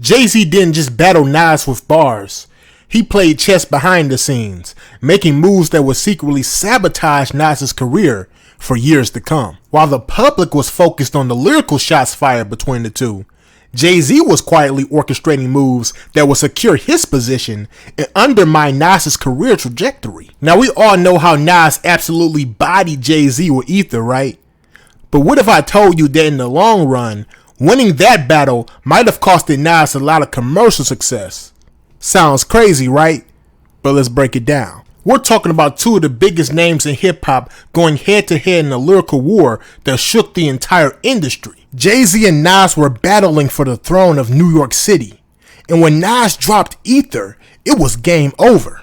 JayZ didn't just battle Nas with bars. He played chess behind the scenes, making moves that would secretly sabotage Nas's career for years to come. While the public was focused on the lyrical shots fired between the two, JayZ was quietly orchestrating moves that would secure his position and undermine Nas's career trajectory. Now, we all know how Nas absolutely bodied JayZ with Ether, right? But what if I told you that in the long run, winning that battle might have costed Nas a lot of commercial success? Sounds crazy, right? But let's break it down. We're talking about two of the biggest names in hip-hop going head-to-head in a lyrical war that shook the entire industry. JayZ and Nas were battling for the throne of New York City. And when Nas dropped Ether, it was game over.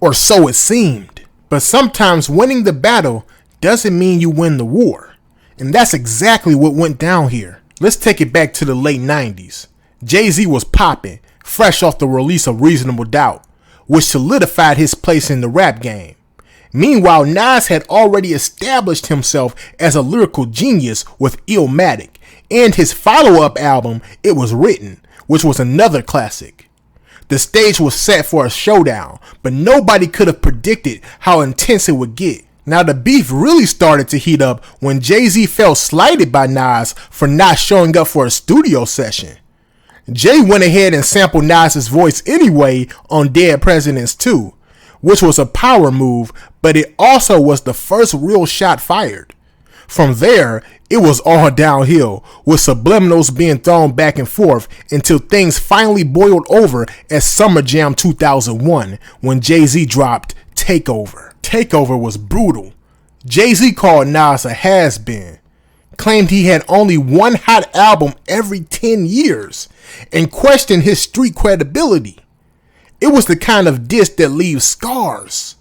Or so it seemed. But sometimes winning the battle doesn't mean you win the war. And that's exactly what went down here. Let's take it back to the late 90s. JayZ was popping, fresh off the release of Reasonable Doubt, which solidified his place in the rap game. Meanwhile, Nas had already established himself as a lyrical genius with Illmatic, and his follow-up album, It Was Written, which was another classic. The stage was set for a showdown, but nobody could have predicted how intense it would get. Now, the beef really started to heat up when JayZ felt slighted by Nas for not showing up for a studio session. Jay went ahead and sampled Nas's voice anyway on Dead Presidents 2, which was a power move, but it also was the first real shot fired. From there, it was all downhill, with subliminals being thrown back and forth until things finally boiled over at Summer Jam 2001 when JayZ dropped Takeover. Takeover was brutal. JayZ called Nas a has-been, claimed he had only one hot album every 10 years, and questioned his street credibility. It was the kind of diss that leaves scars.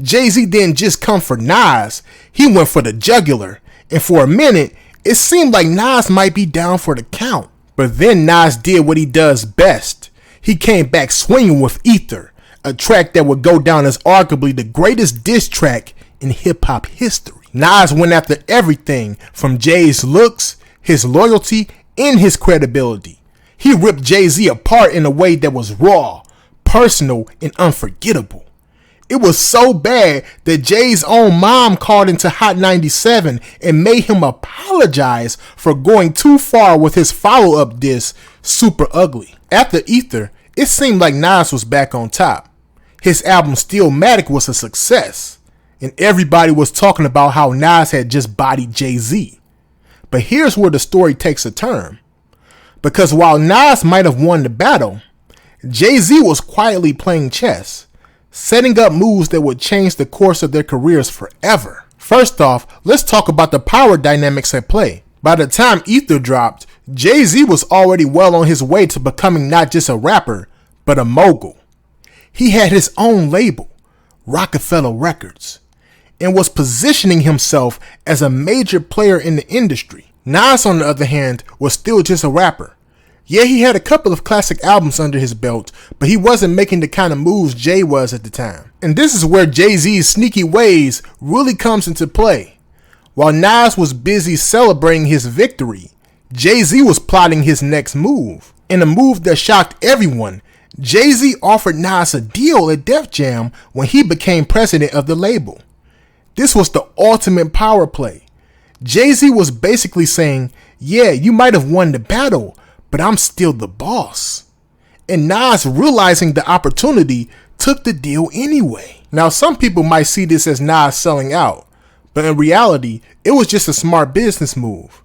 JayZ didn't just come for Nas, he went for the jugular, and for a minute, it seemed like Nas might be down for the count. But then Nas did what he does best. He came back swinging with Ether, a track that would go down as arguably the greatest diss track in hip-hop history. Nas went after everything from Jay's looks, his loyalty, and his credibility. He ripped JayZ apart in a way that was raw, personal, and unforgettable. It was so bad that Jay's own mom called into Hot 97 and made him apologize for going too far with his follow-up diss, Super Ugly. After Ether, it seemed like Nas was back on top. His album Stillmatic was a success, and everybody was talking about how Nas had just bodied JayZ. But here's where the story takes a turn. Because while Nas might have won the battle, JayZ was quietly playing chess, setting up moves that would change the course of their careers forever. First off, let's talk about the power dynamics at play. By the time Ether dropped, JayZ was already well on his way to becoming not just a rapper, but a mogul. He had his own label, Roc-A-Fella Records, and was positioning himself as a major player in the industry. Nas, on the other hand, was still just a rapper. Yeah, he had a couple of classic albums under his belt, but he wasn't making the kind of moves Jay was at the time. And this is where JayZ's sneaky ways really comes into play. While Nas was busy celebrating his victory, JayZ was plotting his next move. In a move that shocked everyone, JayZ offered Nas a deal at Def Jam when he became president of the label. This was the ultimate power play. JayZ was basically saying, yeah, you might have won the battle, but I'm still the boss. And Nas, realizing the opportunity, took the deal anyway. Now, some people might see this as Nas selling out, but in reality, it was just a smart business move.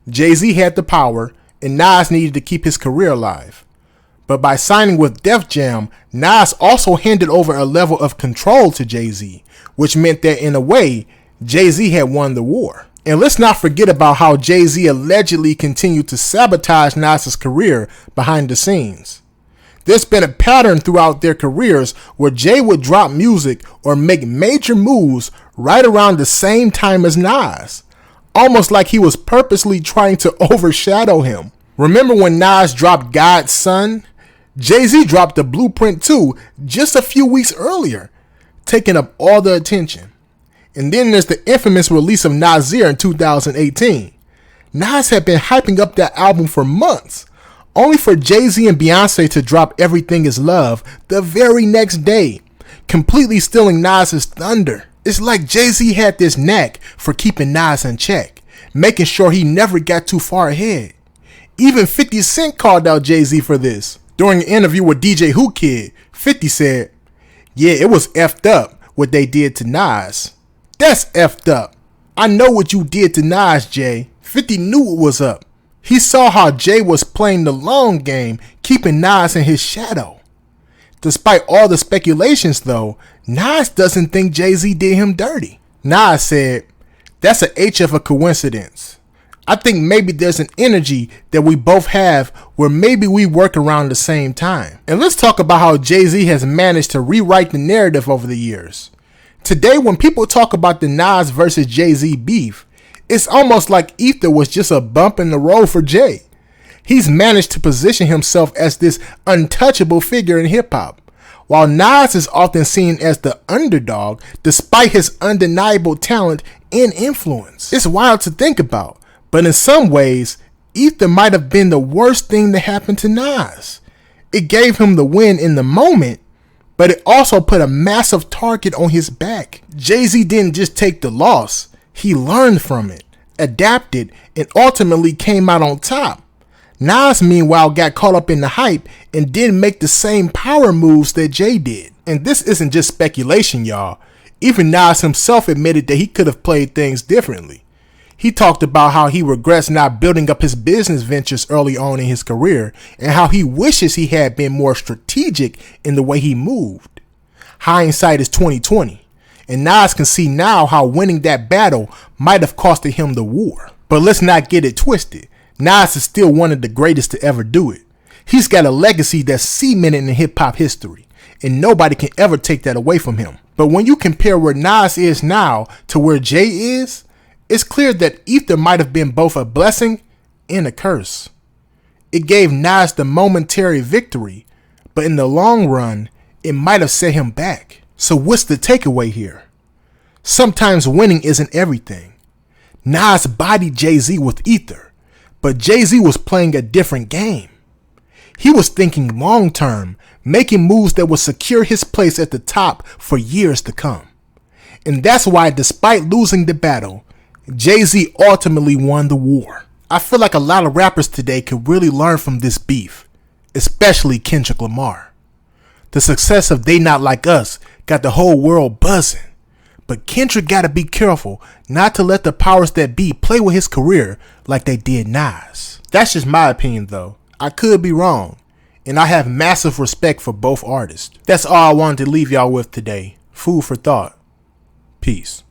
JayZ had the power, and Nas needed to keep his career alive. But by signing with Def Jam, Nas also handed over a level of control to JayZ, which meant that in a way, JayZ had won the war. And let's not forget about how JayZ allegedly continued to sabotage Nas's career behind the scenes. There's been a pattern throughout their careers where Jay would drop music or make major moves right around the same time as Nas, almost like he was purposely trying to overshadow him. Remember when Nas dropped God's Son? JayZ dropped The Blueprint 2 just a few weeks earlier, taking up all the attention. And then there's the infamous release of Nasir in 2018. Nas had been hyping up that album for months, only for JayZ and Beyonce to drop Everything Is Love the very next day, completely stealing Nas's thunder. It's like JayZ had this knack for keeping Nas in check, making sure he never got too far ahead. Even 50 Cent called out JayZ for this. During an interview with DJ Who Kid, 50 said, "Yeah, it was effed up what they did to Nas. That's effed up. I know what you did to Nas, Jay." 50 knew it was up. He saw how Jay was playing the long game, keeping Nas in his shadow. Despite all the speculations though, Nas doesn't think JayZ did him dirty. Nas said, "That's a H of a coincidence. I think maybe there's an energy that we both have where maybe we work around the same time." And let's talk about how JayZ has managed to rewrite the narrative over the years. Today, when people talk about the Nas versus JayZ beef, it's almost like Ether was just a bump in the road for Jay. He's managed to position himself as this untouchable figure in hip-hop, while Nas is often seen as the underdog despite his undeniable talent and influence. It's wild to think about, but in some ways, Ether might have been the worst thing that happened to Nas. It gave him the win in the moment, but it also put a massive target on his back. JayZ didn't just take the loss, he learned from it, adapted, and ultimately came out on top. Nas, meanwhile, got caught up in the hype and didn't make the same power moves that Jay did. And this isn't just speculation, y'all. Even Nas himself admitted that he could have played things differently. He talked about how he regrets not building up his business ventures early on in his career and how he wishes he had been more strategic in the way he moved. Hindsight is 20/20, and Nas can see now how winning that battle might have costed him the war. But let's not get it twisted. Nas is still one of the greatest to ever do it. He's got a legacy that's cemented in hip-hop history, and nobody can ever take that away from him. But when you compare where Nas is now to where Jay is, it's clear that Ether might have been both a blessing and a curse. It gave Nas the momentary victory, but in the long run, it might have set him back. So what's the takeaway here? Sometimes winning isn't everything. Nas bodied JayZ with Ether, but JayZ was playing a different game. He was thinking long term, making moves that would secure his place at the top for years to come. And that's why, despite losing the battle, JayZ ultimately won the war. I feel like a lot of rappers today could really learn from this beef, especially Kendrick Lamar. The success of They Not Like Us got the whole world buzzing, but Kendrick gotta be careful not to let the powers that be play with his career like they did Nas. That's just my opinion though. I could be wrong, and I have massive respect for both artists. That's all I wanted to leave y'all with today. Food for thought. Peace.